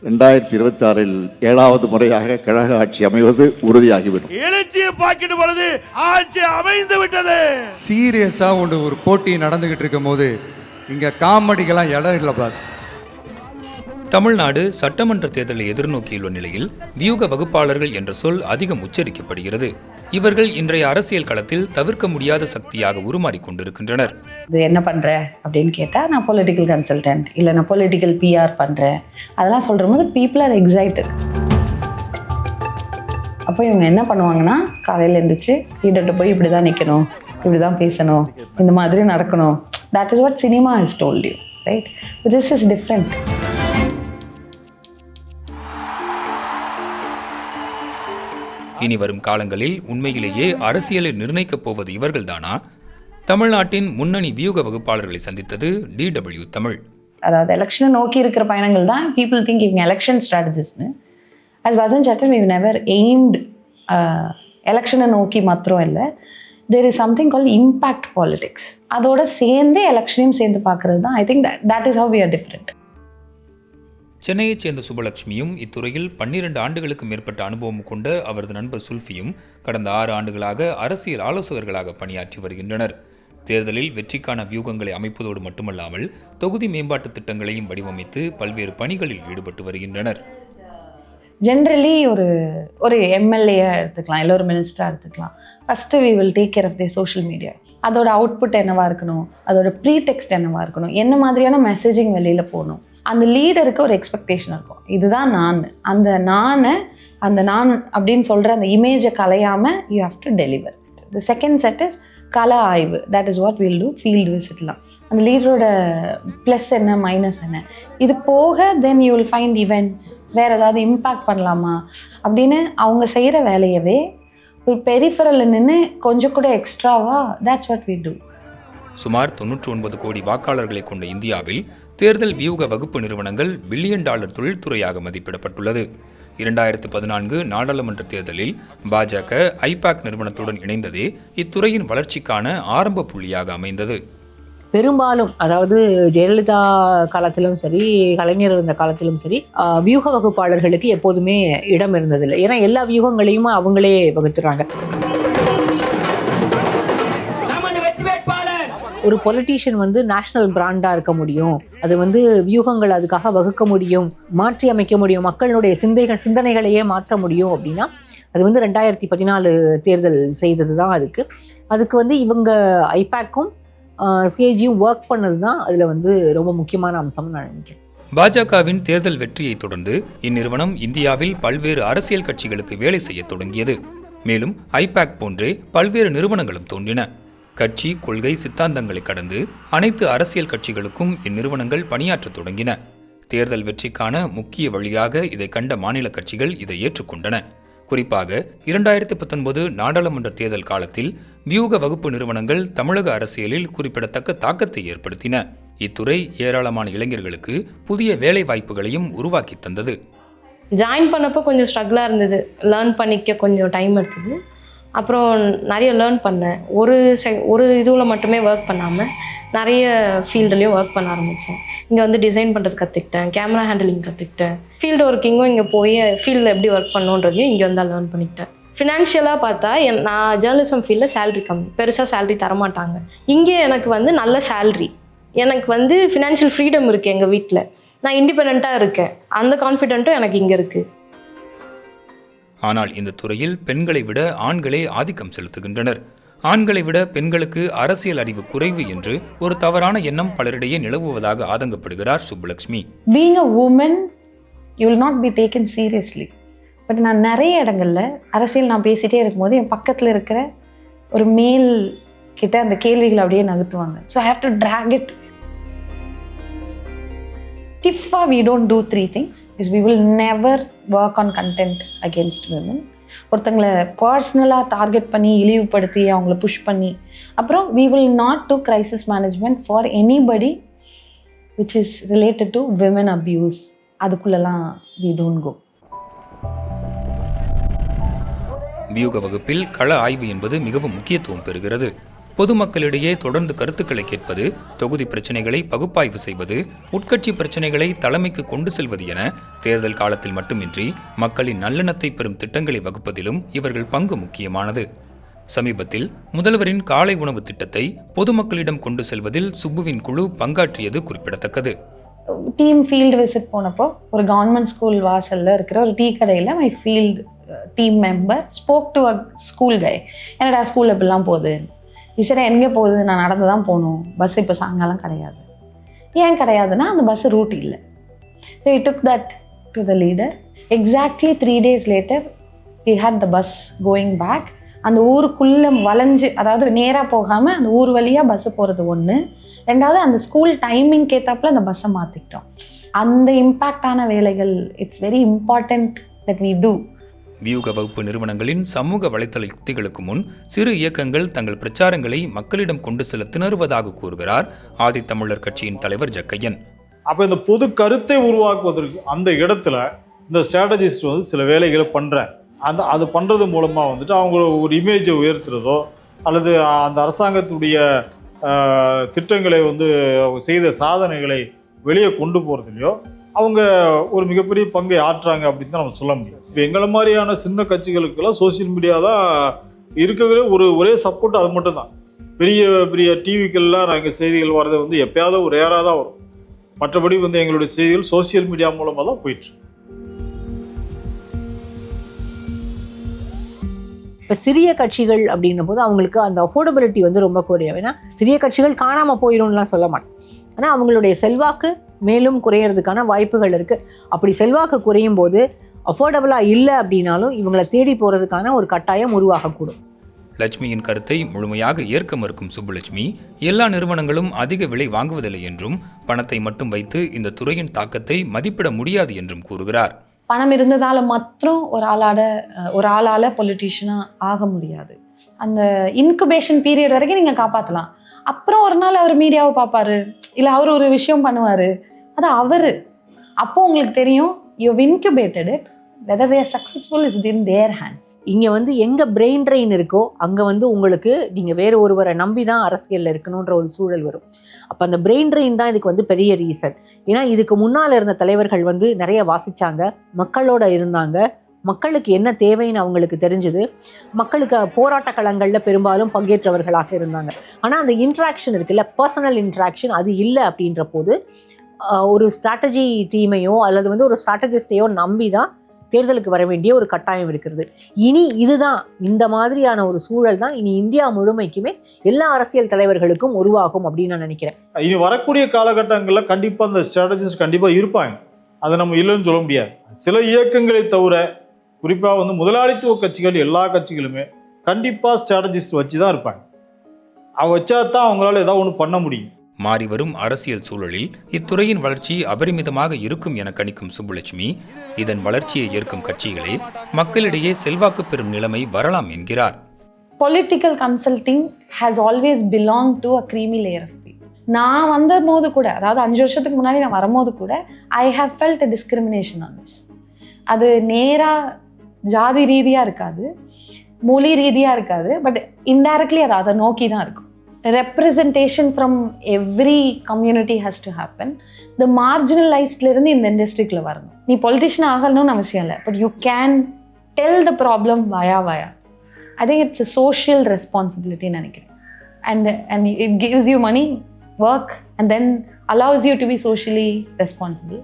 2026 7வது முறையாக கழக ஆட்சி அமைவது உறுதியாகிவிடும். எழுச்சியை பார்க்கின்ற பொழுது ஆட்சி அமைந்து விட்டது. சீரியஸா ஒரு போட்டி நடந்துகிட்டு இருக்கும் போது இங்க காமெடிக்கெல்லாம் இடம் இல்லை பாஸ். தமிழ்நாடு சட்டமன்ற தேர்தலை எதிர்நோக்கியுள்ள நிலையில் வியூக வகுப்பாளர்கள் என்ற சொல் அதிகம் உச்சரிக்கப்படுகிறது. இவர்கள் இன்றைய அரசியல் களத்தில் தவிர்க்க முடியாத சக்தியாக உருமாறிக் கொண்டிருக்கின்றனர். இது என்ன பண்ற அப்படின்னு கேட்டா, நான் பொலிட்டிக்கல் கன்சல்டன்ட், இல்லை நான் பொலிட்டிக்கல் பிஆர் பண்றேன், அதெல்லாம் சொல்ற போது பீப்புள் ஆர் எக்ஸைட்டட். அப்போ இவங்க என்ன பண்ணுவாங்கன்னா, காலையில் எழுந்திரிச்சு லீடர்கிட்ட போய் இப்படிதான் நிற்கணும், இப்படிதான் பேசணும், இந்த மாதிரி நடக்கணும். That is what cinema has told you, right? This is different. இனி வரும் காலங்களில் உண்மையிலேயே அரசியலை நிர்ணயிக்கப் போவது இவர்கள்தானா? தமிழ்நாட்டின் முன்னணி வியூக வகுப்பாளர்களை சந்தித்தது DW தமிழ். அதாவது எலெக்ஷனை நோக்கி இருக்கிற பயணங்கள் தான் பீப்புள் திங்க் இவங்க எலெக்ஷன் ஸ்ட்ராட்டஜிஸ்ட்னு. அஸ் வசந்த் சட்டன் வி நெவர் எய்ம்ட் எலெக்ஷனை நோக்கி மாத்திரம் இல்லை. There is something call impact politics. அதோட சேர்ந்து எலெக்ஷனையும் சேர்ந்து பார்க்கறது தான். I think that is how we are different. சென்னையைச் சேர்ந்த சுபலட்சுமியும் இத்துறையில் 12 ஆண்டுகளுக்கு மேற்பட்ட அனுபவம் கொண்ட அவரது நண்பர் சுல்ஃபியும் கடந்த 6 ஆண்டுகளாக அரசியல் ஆலோசகர்களாக பணியாற்றி வருகின்றனர். தேர்தலில் வெற்றிக்கான வியூகங்களை அமைப்பதோடு மட்டுமல்லாமல் தொகுதி மேம்பாட்டு திட்டங்களையும் வடிவமைத்து பல்வேறு பணிகளில் ஈடுபட்டு வருகின்றனர். ஜென்ரலி ஒரு எம்எல்ஏ எடுத்துக்கலாம், இல்லை ஒரு மினிஸ்டராக எடுத்துக்கலாம். First we will take care of the social media. அதோட அவுட்புட் என்னவாக இருக்கணும், அதோட ப்ரீடெக்ஸ்ட் என்னவாக இருக்கணும், என்ன மாதிரியான மெசேஜிங் வெளியில் போகணும். அந்த லீடருக்கு ஒரு எக்ஸ்பெக்டேஷன் இருக்கும், இதுதான் நான். அந்த நான் அப்படின்னு சொல்கிற அந்த இமேஜை கலையாமல் you have to deliver. The second set is கல ஆய்வு. That is what will do. Field விசிட்லாம் அந்த லீடரோட ப்ளஸ் என்ன, மைனஸ் என்ன, இது போக then you will find events. வேறு ஏதாவது இம்பேக்ட் பண்ணலாமா அப்படின்னு அவங்க செய்கிற வேலையவே ஒரு பெரிஃபரலில் நின்று கொஞ்சம் கூட எக்ஸ்ட்ராவா, தட்ஸ் வாட் வி டூ. சுமார் 99 கோடி வாக்காளர்களை கொண்ட இந்தியாவில் தேர்தல் வியூக வகுப்பு நிறுவனங்கள் $1 பில்லியன் தொழில்துறையாக மதிப்பிடப்பட்டுள்ளது. 2014 நாடாளுமன்ற தேர்தலில் பாஜக ஐபாக் நிறுவனத்துடன் இணைந்ததே இத்துறையின் வளர்ச்சிக்கான ஆரம்ப புள்ளியாக அமைந்தது. பெரும்பாலும், அதாவது ஜெயலலிதா காலத்திலும் சரி, கலைஞர் இருந்த காலத்திலும் சரி, வியூக வகுப்பாளர்களுக்கு எப்போதுமே இடம் இருந்ததில்லை. ஏன்னா எல்லா வியூகங்களையும் அவங்களே வகுத்துறாங்க. ஒரு பொலிட்டீஷியன் நேஷனல் பிராண்டா இருக்க முடியும், அது வியூகங்கள் அதுக்காக வகுக்க முடியும், மாற்றி அமைக்க முடியும், மக்களுடைய சிந்தனைகளையே மாற்ற முடியும் அப்படின்னா அது 2014 தேர்தல் செய்தது தான். அதுக்கு இவங்க ஐபேக்கும் சிஏஜியும் ஒர்க் பண்ணது தான் அதில் ரொம்ப முக்கியமான அம்சம் நான் நினைக்கிறேன். பாஜகவின் தேர்தல் வெற்றியை தொடர்ந்து இந்நிறுவனம் இந்தியாவில் பல்வேறு அரசியல் கட்சிகளுக்கு வேலை செய்ய தொடங்கியது. மேலும் ஐபேக் போன்றே பல்வேறு நிறுவனங்களும் தோன்றின. கட்சி கொள்கை சித்தாந்தங்களை கடந்து அனைத்து அரசியல் கட்சிகளுக்கும் இந்நிறுவனங்கள் பணியாற்ற தொடங்கின. தேர்தல் வெற்றிக்கான முக்கிய வழியாக இதை கண்ட மாநில கட்சிகள் இதை ஏற்றுக்கொண்டன. குறிப்பாக 2019 நாடாளுமன்ற தேர்தல் காலத்தில் வியூக வகுப்பு நிறுவனங்கள் தமிழக அரசியலில் குறிப்பிடத்தக்க தாக்கத்தை ஏற்படுத்தின. இத்துறை ஏராளமான இளைஞர்களுக்கு புதிய வேலை வாய்ப்புகளையும் உருவாக்கி தந்தது. ஜாயின் பண்ணப்போ கொஞ்சம் ஸ்ட்ரகிளாக இருந்தது, லேர்ன் பண்ணிக்க கொஞ்சம் டைம் எடுத்தது. அப்புறம் நிறைய லேர்ன் பண்ணேன். ஒரு இதுவில் மட்டுமே ஒர்க் பண்ணாமல் நிறைய ஃபீல்டுலேயும் ஒர்க் பண்ண ஆரம்பித்தேன். இங்கே டிசைன் பண்ணுறது கற்றுக்கிட்டேன், கேமரா ஹேண்டிலிங் கற்றுக்கிட்டேன், ஃபீல்டு ஒர்க்கிங்கும் இங்கே போய் ஃபீல்டில் எப்படி ஒர்க் பண்ணணுன்றதையும் இங்கே லேர்ன் பண்ணிக்கிட்டேன். ஃபினான்ஷியலாக பார்த்தா நான் ஜேர்னலிசம் ஃபீல்டில் சேலரி கம்மி, பெருசாக சேலரி தரமாட்டாங்க. இங்கே எனக்கு நல்ல சேலரி, எனக்கு ஃபினான்ஷியல் ஃப்ரீடம் இருக்குது. எங்கள் வீட்டில் நான் இண்டிபெண்ட்டாக இருக்கேன், அந்த கான்ஃபிடென்ட்டும் எனக்கு இங்கே இருக்குது. ஆனால் இந்த துறையில் பெண்களை விட ஆண்களே ஆதிக்கம் செலுத்துகின்றனர். ஆண்களை விட பெண்களுக்கு அரசியல் அறிவு குறைவு என்று ஒரு தவறான எண்ணம் பலரிடையே நிலவுவதாக ஆதங்கப்படுகிறார் Subbulakshmi. Being a woman you will not be taken seriously. But நான் நிறைய இடங்கள்ல அரசியல் நான் பேசிகிட்டே இருக்கும்போது என் பக்கத்தில் இருக்கிற ஒரு மேல் கிட்ட அந்த கேள்விகளை அப்படியே நகர்த்துவாங்க. So I have to track it. Stiffa, we don't do 3 things. Is we will never work on content against women. ஒருத்தங்களை பர்சனலாக டார்கெட் பண்ணி இழிவுபடுத்தி அவங்கள புஷ் பண்ணி, அப்புறம் we will not do crisis management for anybody which is related to women abuse. அதுக்குள்ளெல்லாம் we don't go. வியூக வகுப்பில் கள ஆய்வு என்பது மிகவும் முக்கியத்துவம் பெறுகிறது. பொதுமக்களிடையே தொடர்ந்து கருத்துக்களை கேட்பது, தொகுதி பிரச்சினைகளை பகுப்பாய்வு செய்வது, உட்கட்சி பிரச்சினைகளை தலைமைக்கு கொண்டு செல்வது என தேர்தல் காலத்தில் மட்டுமின்றி மக்களின் நல்லெண்ணத்தை பெறும் திட்டங்களை வகுப்பதிலும் இவர்கள் பங்கு முக்கியமானது. சமீபத்தில் முதல்வரின் காலை உணவு திட்டத்தை பொதுமக்களிடம் கொண்டு செல்வதில் சுப்புவின் குழு பங்காற்றியது குறிப்பிடத்தக்கது. டீம் ஃபீல்டு விசிட் போனப்போ ஒரு கவர்மெண்ட் ஸ்கூல் வாசலில் இருக்கிற ஒரு டீ கடையில் my field team member spoke to a school guy. என்னடா ஸ்கூலில் இப்படிலாம் போகுது, சரி எங்கே போகுது, நான் நடந்து தான் போகணும், பஸ் இப்போ சாயங்காலம் கிடையாது. ஏன் கிடையாதுன்னா அந்த பஸ் ரூட் இல்லை. So he took that to the leader. Exactly 3 days later he had the bus going back. அந்த ஊருக்குள்ளே வளைஞ்சு, அதாவது நேராக போகாமல் அந்த ஊர் வழியாக பஸ்ஸு போகிறது ஒன்று. ரெண்டாவது அந்த ஸ்கூல் டைமிங் ஏற்றாப்புல அந்த பஸ்ஸை மாற்றிக்கிட்டோம். அந்த இம்பேக்டான வேலைகள் it's very important that we do. வியூக வகுப்பு நிறுவனங்களின் சமூக வலைத்தள யுக்திகளுக்கு முன் சிறு இயக்கங்கள் தங்கள் பிரச்சாரங்களை மக்களிடம் கொண்டு செல்ல திணறுவதாக கூறுகிறார் ஆதித்தமிழர் கட்சியின் தலைவர் ஜக்கையன். அப்போ இந்த பொது கருத்தை உருவாக்குவதற்கு அந்த இடத்துல இந்த ஸ்ட்ராட்டஜிஸ்ட் சில வேலைகளை பண்ணுறேன். அது பண்ணுறது மூலமாக அவங்க ஒரு இமேஜை உயர்த்துறதோ அல்லது அந்த அரசாங்கத்துடைய திட்டங்களை செய்த சாதனைகளை வெளியே கொண்டு போகிறதுலையோ அவங்க ஒரு மிகப்பெரிய பங்கை ஆற்றுறாங்க அப்படின்னு தான் நம்ம சொல்ல முடியும். இப்போ எங்களை மாதிரியான சின்ன கட்சிகளுக்கெல்லாம் சோசியல் மீடியா தான் இருக்கிற ஒரே சப்போர்ட். அது மட்டும் தான். பெரிய பெரிய டிவிக்கெல்லாம் நாங்கள் செய்திகள் வர்றது எப்பயாவது ஒரு ரேராக தான் வரும். மற்றபடி எங்களுடைய செய்திகள் சோசியல் மீடியா மூலமாக தான் போயிட்டு. இப்போ சிறிய கட்சிகள் அப்படின்னும் போது அவங்களுக்கு அந்த அஃபோர்டபிலிட்டி ரொம்ப குறையும். ஏன்னா சிறிய கட்சிகள் காணாமல் போயிடும்லாம் சொல்ல மாட்டேன். ஆனால் அவங்களுடைய செல்வாக்கு மேலும் குறையிறதுக்கான வாய்ப்புகள் இருக்குது. அப்படி செல்வாக்கு குறையும் போது அஃபோர்டபுளாக இல்லை அப்படின்னாலும் இவங்களை தேடி போகிறதுக்கான ஒரு கட்டாயம் உருவாகக்கூடும். லட்சுமியின் கருத்தை முழுமையாக ஏற்க மறுக்கும் சுப்புலட்சுமி, எல்லா நிறுவனங்களும் அதிக விலை வாங்குவதில்லை என்றும் பணத்தை மட்டும் வைத்து இந்த துறையின் தாக்கத்தை மதிப்பிட முடியாது என்றும் கூறுகிறார். பணம் இருந்ததால் மாத்திரம் ஒரு ஆளால் பொலிட்டீஷியனாக ஆக முடியாது. அந்த இன்குபேஷன் பீரியட் வரைக்கும் நீங்கள் காப்பாற்றலாம். அப்புறம் ஒரு நாள் அவர் மீடியாவை பார்ப்பாரு, இல்லை அவர் ஒரு விஷயம் பண்ணுவார், அது அவர். அப்போ உங்களுக்கு தெரியும் you've incubated it, whether they are successful is in their hands. இங்கே எங்கே பிரெயின் ட்ரெயின் இருக்கோ அங்கே உங்களுக்கு நீங்கள் வேறு ஒருவரை நம்பி தான் அரசியலில் இருக்கணுன்ற ஒரு சூழல் வரும். அப்போ அந்த பிரெயின் ட்ரெயின் தான் இதுக்கு பெரிய ரீசன். ஏன்னா இதுக்கு முன்னால் இருந்த தலைவர்கள் நிறைய வாசித்தாங்க, மக்களோட இருந்தாங்க, மக்களுக்கு என்ன தேவைன்னு அவங்களுக்கு தெரிஞ்சுது, மக்களுக்கு போராட்ட களங்களில் பெரும்பாலும் பங்கேற்றவர்களாக இருந்தாங்க. ஆனால் அந்த இன்ட்ராக்ஷன் இருக்குல்ல, பர்சனல் இன்ட்ராக்ஷன், அது இல்லை. அப்படின்ற போது ஒரு ஸ்ட்ராட்டஜி டீமையோ அல்லது ஒரு ஸ்ட்ராட்டஜிஸ்டையோ நம்பி தான் தேர்தலுக்கு வர வேண்டிய ஒரு கட்டாயம் இருக்கிறது. இனி இதுதான், இந்த மாதிரியான ஒரு சூழல் தான் இனி இந்தியா முழுமைக்குமே எல்லா அரசியல் தலைவர்களுக்கும் உருவாகும் அப்படின்னு நான் நினைக்கிறேன். இனி வரக்கூடிய காலகட்டங்களில் கண்டிப்பாக அந்த ஸ்ட்ராட்டஜிஸ்ட் கண்டிப்பாக இருப்பாங்க. அதை நம்ம இல்லைன்னு சொல்ல முடியாது. சில இயக்கங்களை தவிர குறிப்பாக முதலாளித்துவ கட்சிகள், எல்லா கட்சிகளுமே கண்டிப்பாக ஸ்ட்ராட்டஜிஸ்ட் வச்சு தான் இருப்பாங்க. அவங்க வச்சா தான் அவங்களால ஏதாவது ஒன்று பண்ண முடியும். மாறிவரும் அரசியல் சூழலில் இத்துறையின் வளர்ச்சி அபரிமிதமாக இருக்கும் என கணிக்கும் சுப்புலட்சுமி, இதன் வளர்ச்சியை ஏற்கும் கட்சிகளே மக்களிடையே செல்வாக்கு பெறும் நிலைமை வரலாம் என்கிறார். Political consulting has always belong to a creamy layer of people. நான் வந்த போது கூட, அதாவது 5 வருஷத்துக்கு முன்னாடி நான் வரும்போது கூட, I have felt a discrimination on this. அது நேராக ஜாதி ரீதியாக இருக்காது, மொழி ரீதியாக இருக்காது, பட் இன்டைரக்ட்லி அதை நோக்கி தான் இருக்கும். Representation from every community has to happen. The marginalizedலேருந்து இந்த இண்டஸ்ட்ரிக்குள்ள வரணும். நீ பொலிட்டிஷியன் ஆகணும்னு அவசியம் இல்லை, but you can tell the problem via. I think it's a social responsibility நினைக்கிறேன். And it gives you money, work, and then allows you to be socially responsible.